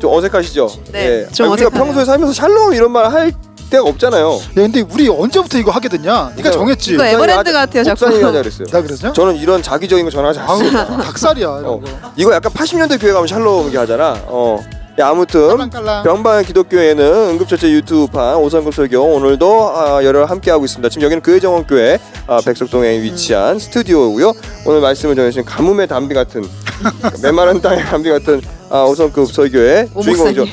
좀 어색하시죠? 네, 예. 좀 우리가 어색하네요. 평소에 살면서 샬롬 이런 말 할 데가 없잖아요. 야, 근데 우리 언제부터 이거 하게 됐냐? 네가 정했지. 이거 에버랜드 같아요, 자꾸. 목사님이 하자 그랬어요. 나 그랬냐? 저는 이런 자기적인 거 전하지 아우 않습니다. 닭살이야 이런 어. 거. 이거 약간 80년대 교회 가면 샬롬 이게 하잖아. 야, 아무튼 깔랑깔랑. 병반 기독교회는 응급처치 유튜브판 오성급 설교 오늘도 열혈 함께하고 있습니다. 지금 여기는 교회정원교회 백석동에 위치한 스튜디오고요. 오늘 말씀을 전해주신 가뭄의 담비 같은 메마른 땅의 담비 같은 오성급 설교의 주인공이죠.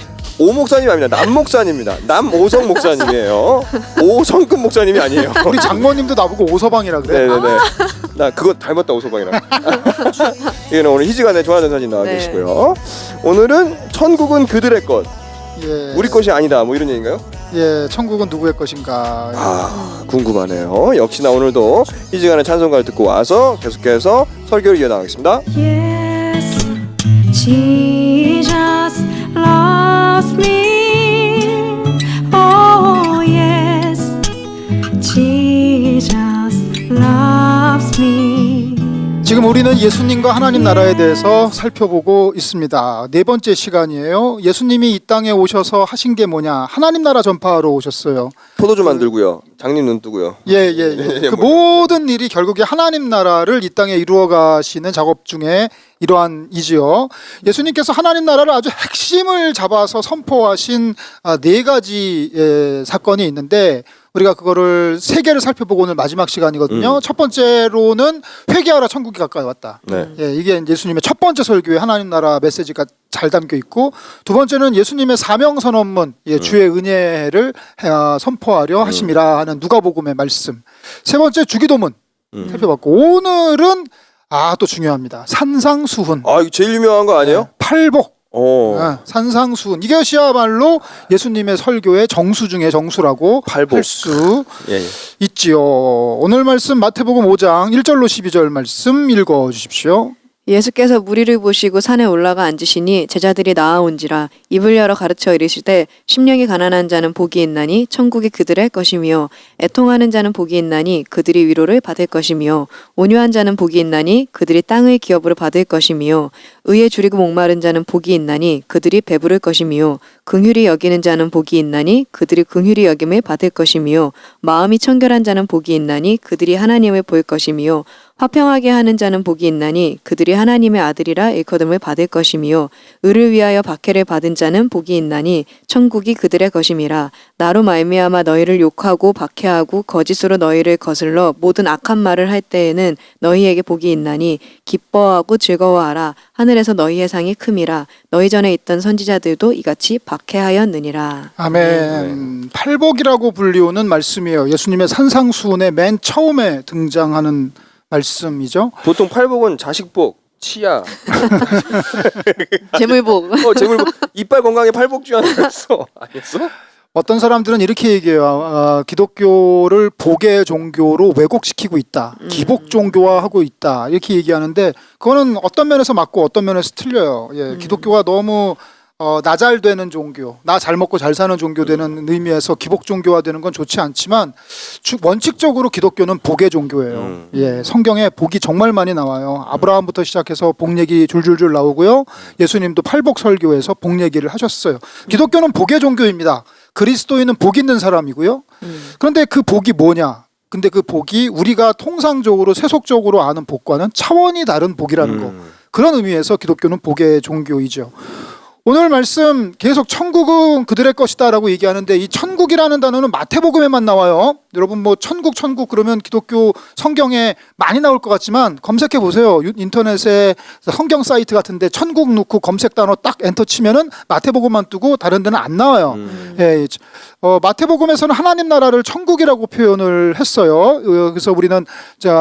오 목사님이 아닙니다. 남 목사님입니다. 남오성 목사님이에요. 오성급 목사님이 아니에요. 우리 장모님도 나보고 오서방이라 그래. 네네네. 나 그거 닮았다 오소방이랑. 이거는 오늘 희지간에 좋아하는 사진 나와 네. 계시고요. 오늘은 천국은 그들의 것, 예. 우리 것이 아니다. 뭐 이런 얘기인가요? 예, 천국은 누구의 것인가. 궁금하네요. 역시나 오늘도 희지간의 찬송가를 듣고 와서 계속해서 설교를 이어나가겠습니다. Yes, Jesus loves me. Oh yes, Jesus loves me. 지금 우리는 예수님과 하나님 나라에 대해서 살펴보고 있습니다. 네 번째 시간이에요. 예수님이 이 땅에 오셔서 하신 게 뭐냐? 하나님 나라 전파하러 오셨어요. 포도주 만들고요. 장님 눈 뜨고요. 예. 그 뭐. 모든 일이 결국에 하나님 나라를 이 땅에 이루어 가시는 작업 중에 이러한이지요. 예수님께서 하나님 나라를 아주 핵심을 잡아서 선포하신 네 가지 사건이 있는데 우리가 그거를 세 개를 살펴보고 오늘 마지막 시간이거든요. 첫 번째로는 회개하라 천국이 가까이 왔다. 네. 예, 이게 예수님의 첫 번째 설교에 하나님 나라 메시지가 잘 담겨 있고 두 번째는 예수님의 사명 선언문, 주의 은혜를 선포하려 하심이라 하는 누가복음의 말씀. 세 번째 주기도문 살펴봤고 오늘은 또 중요합니다. 산상수훈. 이거 제일 유명한 거 아니에요? 팔복. 산상수훈. 이것이야말로 예수님의 설교의 정수 중에 정수라고 팔복. 할 수 예. 있지요. 오늘 말씀 마태복음 5장 1절로 12절 말씀 읽어 주십시오. 예수께서 무리를 보시고 산에 올라가 앉으시니 제자들이 나아온지라 입을 열어 가르쳐 이르시되 심령이 가난한 자는 복이 있나니 천국이 그들의 것이며 애통하는 자는 복이 있나니 그들이 위로를 받을 것이며 온유한 자는 복이 있나니 그들이 땅의 기업으로 받을 것이며 의에 줄이고 목마른 자는 복이 있나니 그들이 배부를 것이며 긍휼히 여기는 자는 복이 있나니 그들이 긍휼히 여김을 받을 것이며 마음이 청결한 자는 복이 있나니 그들이 하나님을 볼 것이며 화평하게 하는 자는 복이 있나니 그들이 하나님의 아들이라 일컬음을 받을 것이며 의를 위하여 박해를 받은 자는 복이 있나니 천국이 그들의 것임이라. 나로 말미암아 너희를 욕하고 박해하고 거짓으로 너희를 거슬러 모든 악한 말을 할 때에는 너희에게 복이 있나니 기뻐하고 즐거워하라. 하늘에서 너희의 상이 큼이라. 너희 전에 있던 선지자들도 이같이 박해하였느니라. 아멘. 팔복이라고 불리우는 말씀이에요. 예수님의 산상수훈의 맨 처음에 등장하는 말씀이죠. 보통 팔복은 자식복, 치아, 재물복. 재물복, 이빨 건강에 팔복 주하나였어. 아니었어? 어떤 사람들은 이렇게 얘기해요. 기독교를 복의 종교로 왜곡시키고 있다. 기복 종교화하고 있다. 이렇게 얘기하는데 그거는 어떤 면에서 맞고 어떤 면에서 틀려요. 기독교가 너무 나잘되는 종교, 나 잘 먹고 잘 사는 종교 되는 의미에서 기복 종교화되는 건 좋지 않지만 원칙적으로 기독교는 복의 종교예요. 성경에 복이 정말 많이 나와요. 아브라함부터 시작해서 복 얘기 줄줄줄 나오고요. 예수님도 팔복 설교에서 복 얘기를 하셨어요. 기독교는 복의 종교입니다. 그리스도인은 복 있는 사람이고요. 그런데 그 복이 뭐냐? 근데 그 복이 우리가 통상적으로 세속적으로 아는 복과는 차원이 다른 복이라는 거. 그런 의미에서 기독교는 복의 종교이죠. 오늘 말씀 계속 천국은 그들의 것이다 라고 얘기하는데 이 천국이라는 단어는 마태복음에만 나와요. 여러분 뭐 천국 그러면 기독교 성경에 많이 나올 것 같지만 검색해 보세요. 인터넷에 성경 사이트 같은데 천국 넣고 검색 단어 딱 엔터 치면은 마태복음만 뜨고 다른 데는 안 나와요. 마태복음에서는 하나님 나라를 천국이라고 표현을 했어요. 그래서 우리는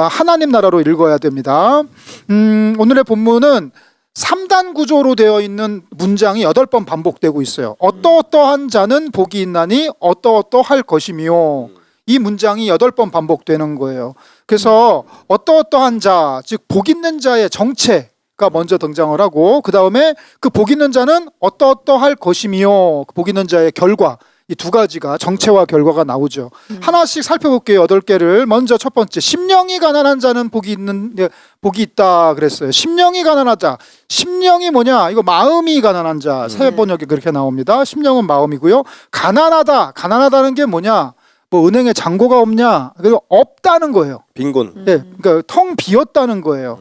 하나님 나라로 읽어야 됩니다. 오늘의 본문은 3단 구조로 되어 있는 문장이 8번 반복되고 있어요. 어떠어떠한 자는 복이 있나니 어떠어떠할 것이며 이 문장이 8번 반복되는 거예요. 그래서 어떠어떠한 자, 즉 복 있는 자의 정체가 먼저 등장을 하고 그 다음에 그 복 있는 자는 어떠어떠할 것이며 복 있는 자의 결과 이 두 가지가 정체와 결과가 나오죠. 하나씩 살펴볼게요. 8개를. 먼저 첫 번째, 심령이 가난한 자는 복이 있다 그랬어요. 심령이 가난한 자. 심령이 뭐냐? 이거 마음이 가난한 자. 새 번역에 그렇게 나옵니다. 심령은 마음이고요. 가난하다. 가난하다는 게 뭐냐? 뭐 은행에 잔고가 없냐? 그리고 없다는 거예요. 빈곤. 예, 그러니까 텅 비었다는 거예요.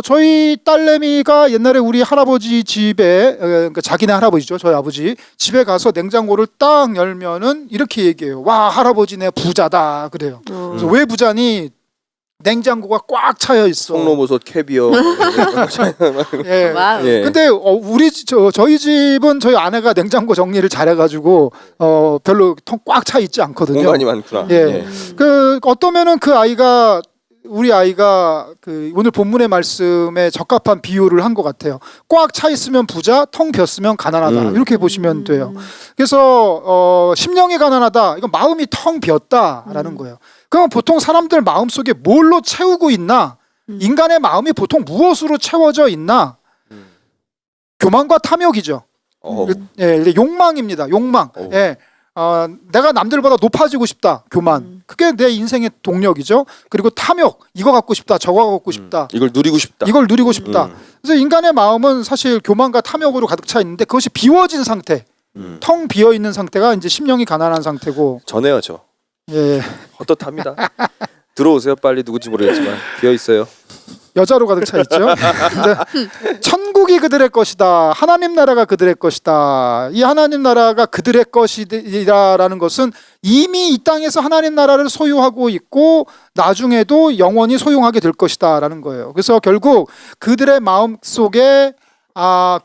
저희 딸내미가 옛날에 우리 할아버지 집에, 그러니까 자기네 할아버지죠, 저희 아버지 집에 가서 냉장고를 딱 열면은 이렇게 얘기해요. 와, 할아버지네 부자다 그래요. 그래서 왜 부자니? 냉장고가 꽉 차여 있어. 송로버섯, 캐비어. 예. 와우. 예. 근데 저희 집은 저희 아내가 냉장고 정리를 잘해가지고 별로 텅 꽉 차 있지 않거든요. 공간이 많구나. 예. 그 어떠면은 그 아이가 우리 아이가 그 오늘 본문의 말씀에 적합한 비유를 한 것 같아요. 꽉 차 있으면 부자, 텅 비었으면 가난하다. 이렇게 보시면 돼요. 그래서 심령이 가난하다. 이건 마음이 텅 비었다라는 거예요. 그럼 보통 사람들 마음 속에 뭘로 채우고 있나? 인간의 마음이 보통 무엇으로 채워져 있나? 교만과 탐욕이죠. 예, 욕망입니다. 욕망. 예. 내가 남들보다 높아지고 싶다. 교만. 그게 내 인생의 동력이죠. 그리고 탐욕. 이거 갖고 싶다. 저거 갖고 싶다. 이걸 누리고 싶다. 이걸 누리고 싶다. 그래서 인간의 마음은 사실 교만과 탐욕으로 가득 차 있는데 그것이 비워진 상태. 텅 비어 있는 상태가 이제 심령이 가난한 상태고. 전해요, 저. 예. 헛헛합니다. 들어오세요, 빨리. 누군지 모르겠지만 비어 있어요. 여자로 가득 차 있죠. 이제 천국이 그들의 것이다. 하나님 나라가 그들의 것이다. 이 하나님 나라가 그들의 것이라는 것은 이미 이 땅에서 하나님 나라를 소유하고 있고 나중에도 영원히 소유하게 될 것이다라는 거예요. 그래서 결국 그들의 마음 속에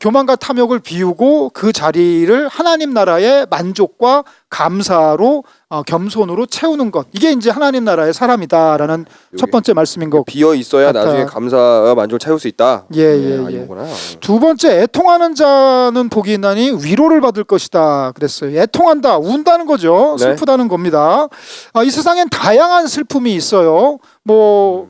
교만과 탐욕을 비우고 그 자리를 하나님 나라의 만족과 감사로 겸손으로 채우는 것. 이게 이제 하나님 나라의 사람이다라는 첫 번째 말씀인 거. 비어 있어야 같아. 나중에 감사와 만족을 채울 수 있다. 예. 이거구나. 두 번째, 애통하는 자는 복이 있나니 위로를 받을 것이다 그랬어요. 애통한다, 운다는 거죠. 네. 슬프다는 겁니다. 이 세상엔 다양한 슬픔이 있어요. 뭐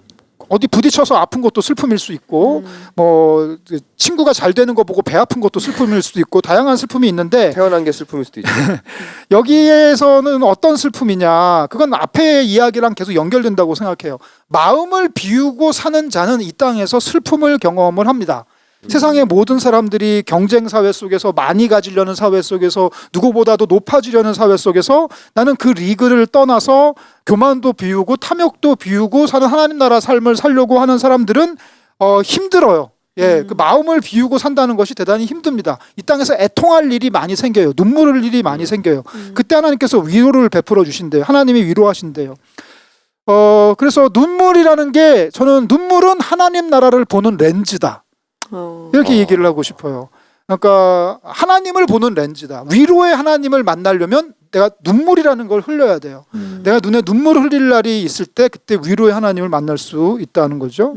어디 부딪혀서 아픈 것도 슬픔일 수 있고, 뭐 친구가 잘 되는 거 보고 배 아픈 것도 슬픔일 수도 있고, 다양한 슬픔이 있는데 태어난 게 슬픔일 수도 있죠. 여기에서는 어떤 슬픔이냐? 그건 앞의 이야기랑 계속 연결된다고 생각해요. 마음을 비우고 사는 자는 이 땅에서 슬픔을 경험을 합니다. 세상의 모든 사람들이 경쟁 사회 속에서 많이 가지려는 사회 속에서 누구보다도 높아지려는 사회 속에서 나는 그 리그를 떠나서 교만도 비우고 탐욕도 비우고 사는 하나님 나라 삶을 살려고 하는 사람들은 힘들어요. 예, 그 마음을 비우고 산다는 것이 대단히 힘듭니다. 이 땅에서 애통할 일이 많이 생겨요. 눈물 흘릴 일이 많이 생겨요. 그때 하나님께서 위로를 베풀어 주신대요. 하나님이 위로하신대요. 그래서 눈물이라는 게 저는 눈물은 하나님 나라를 보는 렌즈다. 이렇게 얘기를 하고 싶어요. 그러니까 하나님을 보는 렌즈다. 위로의 하나님을 만나려면 내가 눈물이라는 걸 흘려야 돼요. 내가 눈에 눈물을 흘릴 날이 있을 때 그때 위로의 하나님을 만날 수 있다는 거죠.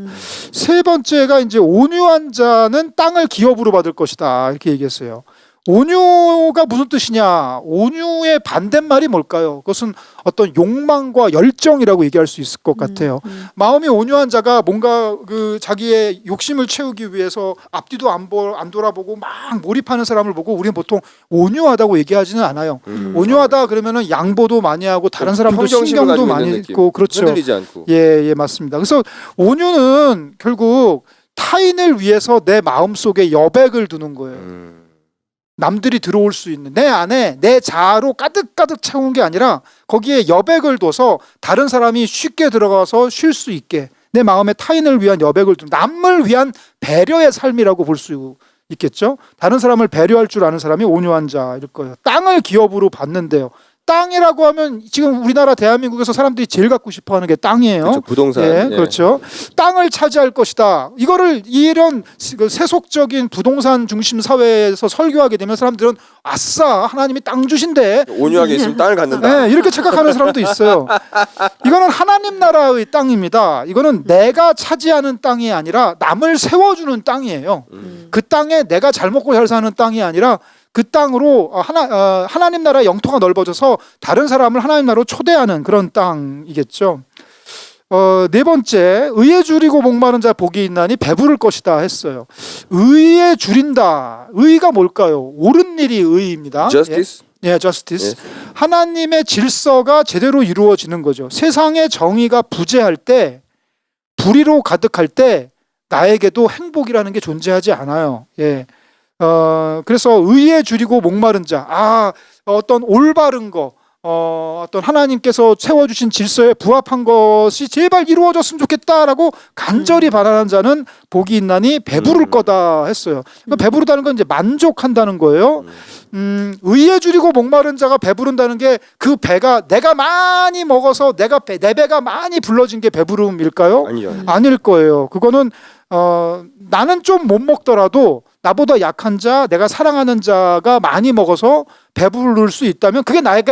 세 번째가 이제 온유한 자는 땅을 기업으로 받을 것이다. 이렇게 얘기했어요. 온유가 무슨 뜻이냐? 온유의 반대말이 뭘까요? 그것은 어떤 욕망과 열정이라고 얘기할 수 있을 것 같아요. 마음이 온유한 자가 뭔가 그 자기의 욕심을 채우기 위해서 앞뒤도 안 돌아보고 막 몰입하는 사람을 보고 우리는 보통 온유하다고 얘기하지는 않아요. 온유하다 그러면은 양보도 많이 하고 다른 사람도 평정심을 신경도 가지고 많이 있는 느낌. 있고 그렇죠. 흔들리지 않고. 예, 맞습니다. 그래서 온유는 결국 타인을 위해서 내 마음 속에 여백을 두는 거예요. 남들이 들어올 수 있는 내 안에 내 자아로 가득가득 채운 게 아니라 거기에 여백을 둬서 다른 사람이 쉽게 들어가서 쉴 수 있게 내 마음에 타인을 위한 여백을 두는 남을 위한 배려의 삶이라고 볼 수 있겠죠. 다른 사람을 배려할 줄 아는 사람이 온유한 자일 거예요. 땅을 기업으로 받는데요. 땅이라고 하면 지금 우리나라 대한민국에서 사람들이 제일 갖고 싶어하는 게 땅이에요. 그렇죠, 부동산. 예, 예. 그렇죠. 땅을 차지할 것이다. 이거를 이런 세속적인 부동산 중심 사회에서 설교하게 되면 사람들은 아싸 하나님이 땅 주신대. 온유하게 있으면 땅을 갖는다. 네, 이렇게 착각하는 사람도 있어요. 이거는 하나님 나라의 땅입니다. 이거는 내가 차지하는 땅이 아니라 남을 세워주는 땅이에요. 그 땅에 내가 잘 먹고 잘 사는 땅이 아니라 그 땅으로 하나님 나라의 영토가 넓어져서 다른 사람을 하나님 나라로 초대하는 그런 땅이겠죠. 네 번째, 의에 줄이고 목마른 자 복이 있나니 배부를 것이다 했어요. 의에 줄인다. 의가 뭘까요? 옳은 일이 의입니다. Justice. 예, justice. 하나님의 질서가 제대로 이루어지는 거죠. 세상의 정의가 부재할 때, 불의로 가득할 때 나에게도 행복이라는 게 존재하지 않아요. 예. 그래서 의에 줄이고 목마른 자, 어떤 올바른 거, 어떤 하나님께서 세워주신 질서에 부합한 것이 제발 이루어졌으면 좋겠다라고 간절히 바라는 자는 복이 있나니 배부를 거다 했어요. 그러니까 배부르다는 건 이제 만족한다는 거예요. 의에 줄이고 목마른 자가 배부른다는 게 그 배가 내가 많이 먹어서 내 배가 많이 불러진 게 배부름일까요? 아니요. 아닐 거예요. 그거는 나는 좀 못 먹더라도 나보다 약한 자, 내가 사랑하는 자가 많이 먹어서 배부를 수 있다면 그게 나의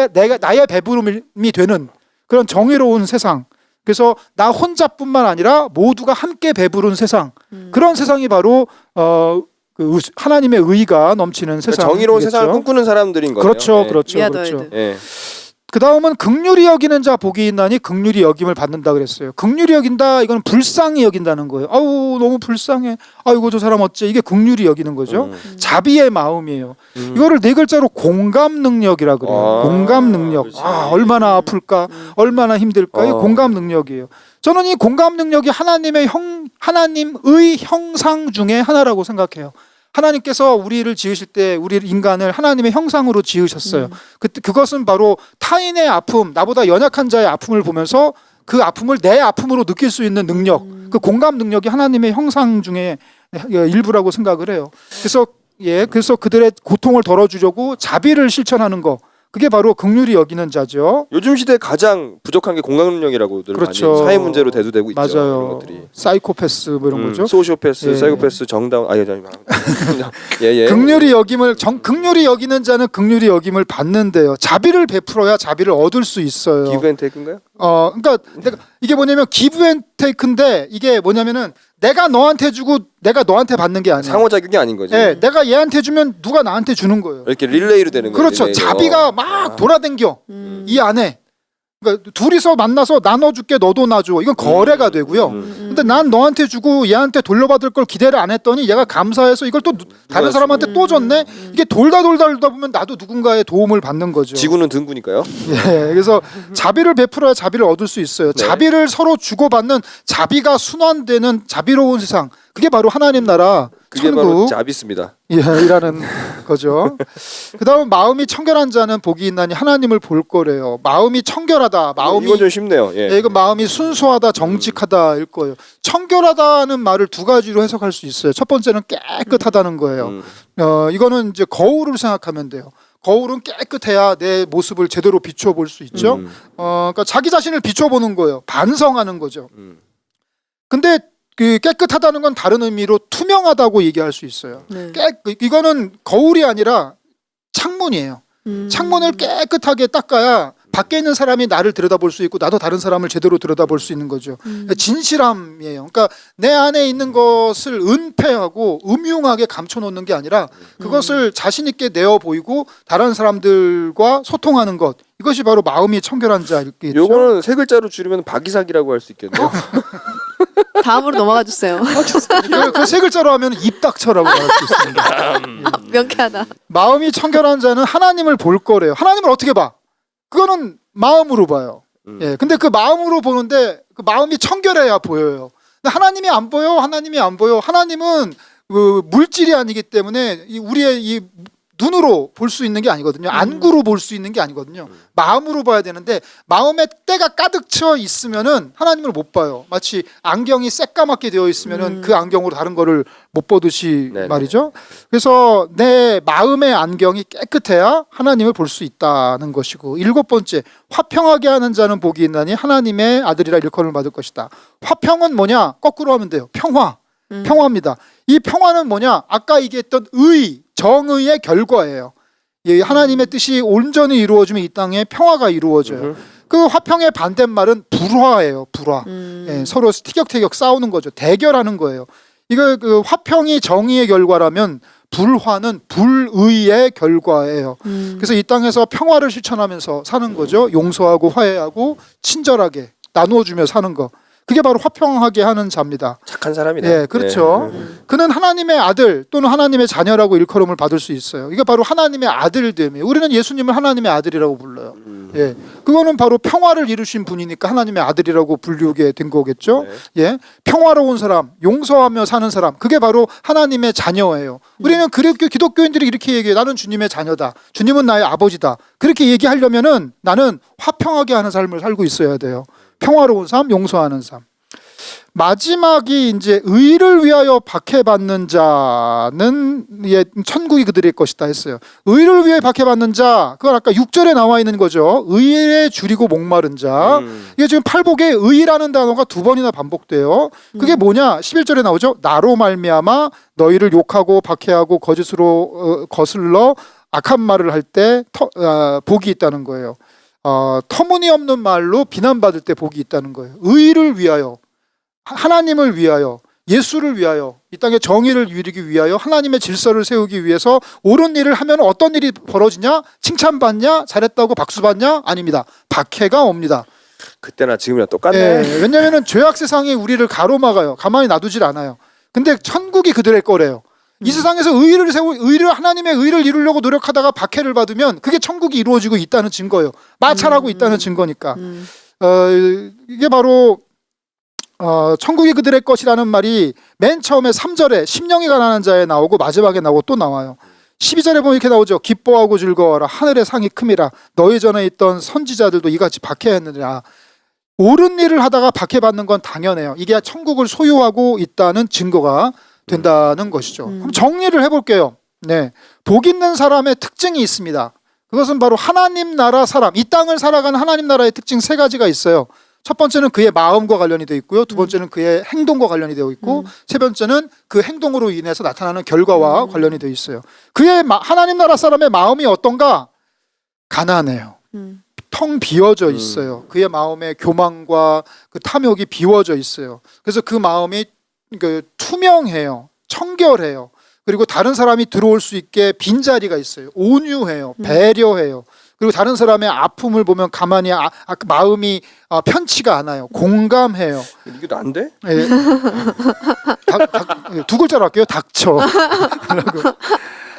배부름이 되는 그런 정의로운 세상. 그래서 나 혼자뿐만 아니라 모두가 함께 배부른 세상. 그런 세상이 바로 그 하나님의 의가 넘치는 세상. 그러니까 정의로운 세상을 꿈꾸는 사람들인 거예요. 그렇죠, 네. 그렇죠, 위아더월드. 그렇죠. 예. 그 다음은 긍휼히 여기는 자 복이 있나니 긍휼히 여김을 받는다 그랬어요. 긍휼히 여긴다 이건 불쌍히 여긴다는 거예요. 아우 너무 불쌍해. 아이고 저 사람 어째. 이게 긍휼히 여기는 거죠. 자비의 마음이에요. 이거를 네 글자로 공감 능력이라 그래요. 공감 능력. 그렇지. 얼마나 아플까, 얼마나 힘들까. 이 공감 능력이에요. 저는 이 공감 능력이 하나님의 형상 중에 하나라고 생각해요. 하나님께서 우리를 지으실 때 우리 인간을 하나님의 형상으로 지으셨어요. 그것은 바로 타인의 아픔, 나보다 연약한 자의 아픔을 보면서 그 아픔을 내 아픔으로 느낄 수 있는 능력, 그 공감 능력이 하나님의 형상 중에 일부라고 생각을 해요. 그래서 그들의 고통을 덜어주려고 자비를 실천하는 거, 그게 바로 긍휼히 여기는 자죠. 요즘 시대에 가장 부족한 게 공감 능력이라고들 그렇죠. 많이 사회 문제로 대두되고 있죠. 맞아요. 그런 것들이. 사이코패스 뭐 이런 거죠. 소시오패스, 예. 사이코패스, 정다운. 예. 긍휼히 여기는 자는 긍휼히 여김을 받는데요. 자비를 베풀어야 자비를 얻을 수 있어요. 기브앤테이크인가요? 그러니까 이게 뭐냐면 기브앤테이크인데 이게 뭐냐면은 내가 너한테 주고 내가 너한테 받는 게 아니에요. 상호작용이 아닌 거지. 예, 내가 얘한테 주면 누가 나한테 주는 거예요. 이렇게 릴레이로 되는 거죠. 그렇죠. 자비가 막 돌아댕겨 이 안에. 그러니까 둘이서 만나서 나눠줄게 너도 나줘. 이건 거래가 되고요. 근데 난 너한테 주고 얘한테 돌려받을 걸 기대를 안 했더니 얘가 감사해서 이걸 또 다른 사람한테 또 줬네. 이게 돌다 보면 나도 누군가의 도움을 받는 거죠. 지구는 등구니까요. 예, 그래서 자비를 베풀어야 자비를 얻을 수 있어요. 네. 자비를 서로 주고받는 자비가 순환되는 자비로운 세상. 그게 바로 하나님 나라 그게 바로 천국 자비스입니다. 이라는 거죠. 그다음 마음이 청결한 자는 복이 있나니 하나님을 볼 거래요. 마음이 청결하다. 이건 좀 쉽네요. 예. 이건 마음이 순수하다, 정직하다일 거예요. 청결하다는 말을 두 가지로 해석할 수 있어요. 첫 번째는 깨끗하다는 거예요. 이거는 이제 거울을 생각하면 돼요. 거울은 깨끗해야 내 모습을 제대로 비춰볼 수 있죠. 그러니까 자기 자신을 비춰보는 거예요. 반성하는 거죠. 근데 그 깨끗하다는 건 다른 의미로 투명하다고 얘기할 수 있어요. 네. 이거는 거울이 아니라 창문이에요. 창문을 깨끗하게 닦아야 밖에 있는 사람이 나를 들여다볼 수 있고 나도 다른 사람을 제대로 들여다볼 수 있는 거죠. 진실함이에요. 그러니까 내 안에 있는 것을 은폐하고 음흉하게 감춰놓는 게 아니라 그것을 자신 있게 내어 보이고 다른 사람들과 소통하는 것. 이것이 바로 마음이 청결한 자일겠죠. 요거는 세 글자로 줄이면 박이삭이라고 할 수 있겠네요. 다음으로 넘어가 주세요. 그 세 글자로 하면 입닥쳐라고 말할 수 있습니다. 명쾌하다. 마음이 청결한 자는 하나님을 볼 거래요. 하나님을 어떻게 봐? 그거는 마음으로 봐요. 예, 근데 그 마음으로 보는데 그 마음이 청결해야 보여요. 근데 하나님이 안 보여. 하나님은 그 물질이 아니기 때문에 우리의 이 눈으로 볼 수 있는 게 아니거든요. 안구로 볼 수 있는 게 아니거든요. 마음으로 봐야 되는데 마음에 때가 가득 차 있으면은 하나님을 못 봐요. 마치 안경이 새까맣게 되어 있으면은 그 안경으로 다른 거를 못 보듯이 네네. 말이죠. 그래서 내 마음의 안경이 깨끗해야 하나님을 볼 수 있다는 것이고, 일곱 번째, 화평하게 하는 자는 복이 있나니 하나님의 아들이라 일컬음을 받을 것이다. 화평은 뭐냐? 거꾸로 하면 돼요. 평화입니다. 이 평화는 뭐냐? 아까 얘기했던 정의의 결과예요. 예, 하나님의 뜻이 온전히 이루어지면 이 땅에 평화가 이루어져요. 그 화평의 반대말은 불화예요. 불화. 예, 서로 티격태격 싸우는 거죠. 대결하는 거예요. 이거 그 화평이 정의의 결과라면 불화는 불의의 결과예요. 그래서 이 땅에서 평화를 실천하면서 사는 거죠. 용서하고 화해하고 친절하게 나누어주며 사는 거. 그게 바로 화평하게 하는 자입니다. 착한 사람이네. 예, 그렇죠. 그는 하나님의 아들 또는 하나님의 자녀라고 일컬음을 받을 수 있어요. 이게 바로 하나님의 아들됨이에요. 우리는 예수님을 하나님의 아들이라고 불러요. 예, 그거는 바로 평화를 이루신 분이니까 하나님의 아들이라고 불리게 된 거겠죠. 네. 예, 평화로운 사람, 용서하며 사는 사람, 그게 바로 하나님의 자녀예요. 우리는 기독교인들이 이렇게 얘기해요. 나는 주님의 자녀다. 주님은 나의 아버지다. 그렇게 얘기하려면은 나는 화평하게 하는 삶을 살고 있어야 돼요. 평화로운 삶, 용서하는 삶. 마지막이 이제 의를 위하여 박해받는 자는 천국이 그들의 것이다 했어요. 의를 위해 박해받는 자, 그건 아까 6절에 나와 있는 거죠. 의에 줄이고 목마른 자. 이게 지금 팔복에 의라는 단어가 2번이나 반복돼요. 그게 뭐냐? 11절에 나오죠. 나로 말미암아 너희를 욕하고 박해하고 거짓으로 거슬러 악한 말을 할 때 복이 있다는 거예요. 터무니없는 말로 비난받을 때 복이 있다는 거예요. 의를 위하여, 하나님을 위하여, 예수를 위하여, 이 땅의 정의를 이루기 위하여, 하나님의 질서를 세우기 위해서 옳은 일을 하면 어떤 일이 벌어지냐? 칭찬받냐? 잘했다고 박수받냐? 아닙니다. 박해가 옵니다. 그때나 지금이나 똑같네. 예, 왜냐하면 죄악 세상이 우리를 가로막아요. 가만히 놔두질 않아요. 근데 천국이 그들의 거래요. 이 세상에서 의를 하나님의 의를 이루려고 노력하다가 박해를 받으면 그게 천국이 이루어지고 있다는 증거예요. 마찰하고 있다는 증거니까. 이게 바로 천국이 그들의 것이라는 말이 맨 처음에 3절에 심령이 가난한 자에 나오고 마지막에 나오고 또 나와요. 12절에 보면 이렇게 나오죠. 기뻐하고 즐거워라. 하늘의 상이 큼이라. 너희 전에 있던 선지자들도 이같이 박해했느니라. 옳은 일을 하다가 박해받는 건 당연해요. 이게 천국을 소유하고 있다는 증거가 된다는 것이죠. 그럼 정리를 해볼게요. 네, 복 있는 사람의 특징이 있습니다. 그것은 바로 하나님 나라 사람, 이 땅을 살아가는 하나님 나라의 특징 3가지가 있어요. 첫 번째는 그의 마음과 관련이 되어 있고요. 두 번째는 그의 행동과 관련이 되어 있고 세 번째는 그 행동으로 인해서 나타나는 결과와 관련이 되어 있어요. 하나님 나라 사람의 마음이 어떤가? 가난해요. 텅 비워져 있어요. 그의 마음에 교만과 그 탐욕이 비워져 있어요. 그래서 그 마음이 투명해요. 청결해요. 그리고 다른 사람이 들어올 수 있게 빈자리가 있어요. 온유해요. 배려해요. 그리고 다른 사람의 아픔을 보면 가만히 마음이 편치가 않아요. 공감해요. 이게 안 돼? 예. 2글자로 할게요. 닥쳐.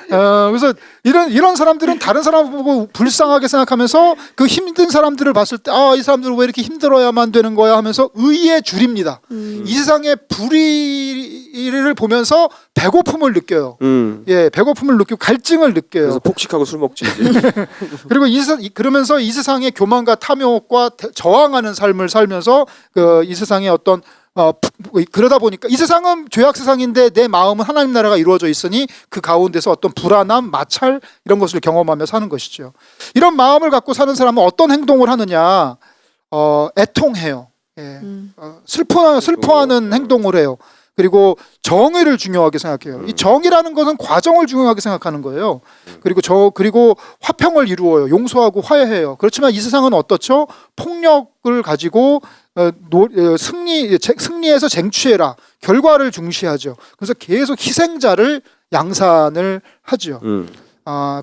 그래서 이런 사람들은 다른 사람 보고 불쌍하게 생각하면서 그 힘든 사람들을 봤을 때 이 사람들은 왜 이렇게 힘들어야만 되는 거야 하면서 의에 줄입니다. 이 세상의 불의를 보면서 배고픔을 느껴요. 예, 배고픔을 느끼고 갈증을 느껴요. 그래서 폭식하고 술 먹지. 그리고 그러면서 이 세상의 교만과 탐욕과 저항하는 삶을 살면서 이 세상의 어떤 그러다 보니까 이 세상은 죄악 세상인데 내 마음은 하나님 나라가 이루어져 있으니 그 가운데서 어떤 불안함, 마찰 이런 것을 경험하며 사는 것이죠. 이런 마음을 갖고 사는 사람은 어떤 행동을 하느냐? 애통해요. 예. 슬퍼하는 행동을 해요. 그리고 정의를 중요하게 생각해요. 이 정의라는 것은 과정을 중요하게 생각하는 거예요. 그리고 화평을 이루어요. 용서하고 화해해요. 그렇지만 이 세상은 어떻죠? 폭력을 가지고 승리해서 쟁취해라. 결과를 중시하죠. 그래서 계속 희생자를 양산을 하죠.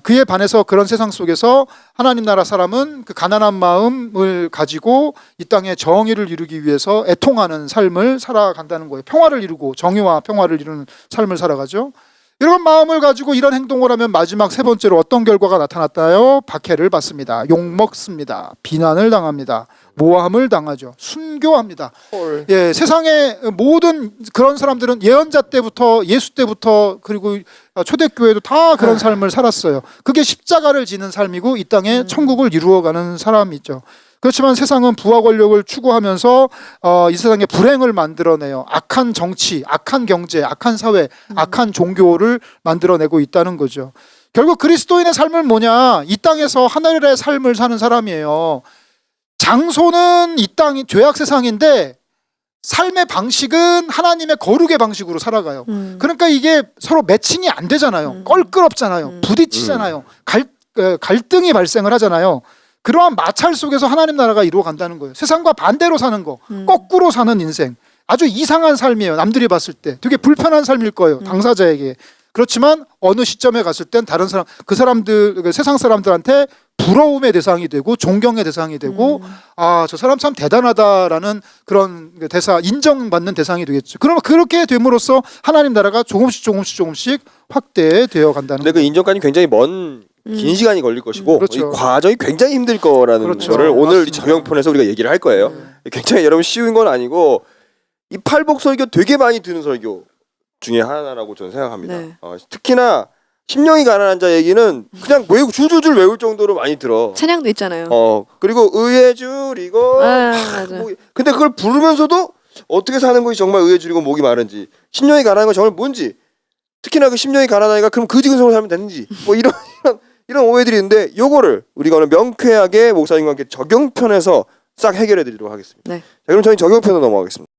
그에 반해서 그런 세상 속에서 하나님 나라 사람은 그 가난한 마음을 가지고 이 땅에 정의를 이루기 위해서 애통하는 삶을 살아간다는 거예요. 평화를 이루고 정의와 평화를 이루는 삶을 살아가죠. 이런 마음을 가지고 이런 행동을 하면 마지막 3번째로 어떤 결과가 나타났나요? 박해를 받습니다. 욕먹습니다. 비난을 당합니다. 모함을 당하죠. 순교합니다. 예, 세상의 모든 그런 사람들은 예언자 때부터 예수 때부터 그리고 초대교회도 다 그런 삶을 살았어요. 그게 십자가를 지는 삶이고 이 땅에 천국을 이루어가는 사람이죠. 그렇지만 세상은 부와 권력을 추구하면서 이 세상에 불행을 만들어내요. 악한 정치, 악한 경제, 악한 사회, 악한 종교를 만들어내고 있다는 거죠. 결국 그리스도인의 삶은 뭐냐? 이 땅에서 하늘의 삶을 사는 사람이에요. 장소는 이 땅이 죄악 세상인데 삶의 방식은 하나님의 거룩의 방식으로 살아가요. 그러니까 이게 서로 매칭이 안 되잖아요. 껄끄럽잖아요. 부딪히잖아요. 갈등이 발생을 하잖아요. 그러한 마찰 속에서 하나님 나라가 이루어간다는 거예요. 세상과 반대로 사는 거, 거꾸로 사는 인생. 아주 이상한 삶이에요. 남들이 봤을 때 되게 불편한 삶일 거예요. 당사자에게. 그렇지만 어느 시점에 갔을 땐 다른 사람, 그 사람들, 세상 사람들한테 부러움의 대상이 되고 존경의 대상이 되고 아, 저 사람 참 대단하다라는 그런 대사, 인정받는 대상이 되겠죠. 그러면 그렇게 됨으로써 하나님 나라가 조금씩 확대되어 간다는 근데 그 인정까지 굉장히 긴 시간이 걸릴 것이고 그렇죠. 이 과정이 굉장히 힘들 거라는 그렇죠. 거를 오늘 이 맞습니다. 적용편에서 우리가 얘기를 할 거예요. 굉장히 여러분 쉬운 건 아니고 이 팔복 설교 되게 많이 드는 설교 중에 하나라고 저는 생각합니다. 네. 특히나 심령이 가난한 자 얘기는 그냥 외우 줄줄줄 외울 정도로 많이 들어. 찬양도 있잖아요. 그리고 의에 줄이고 맞아. 근데 그걸 부르면서도 어떻게 사는 것이 정말 의에 줄이고 목이 마른지, 심령이 가난한 건 정말 뭔지, 특히나 그 심령이 가난하니까 그럼 그 지근성으로 살면 되는지 뭐 이런 오해들이 있는데 요거를 우리가 오늘 명쾌하게 목사님과 함께 적용편에서 싹 해결해 드리도록 하겠습니다. 네. 자, 그럼 저희 적용편으로 넘어가겠습니다.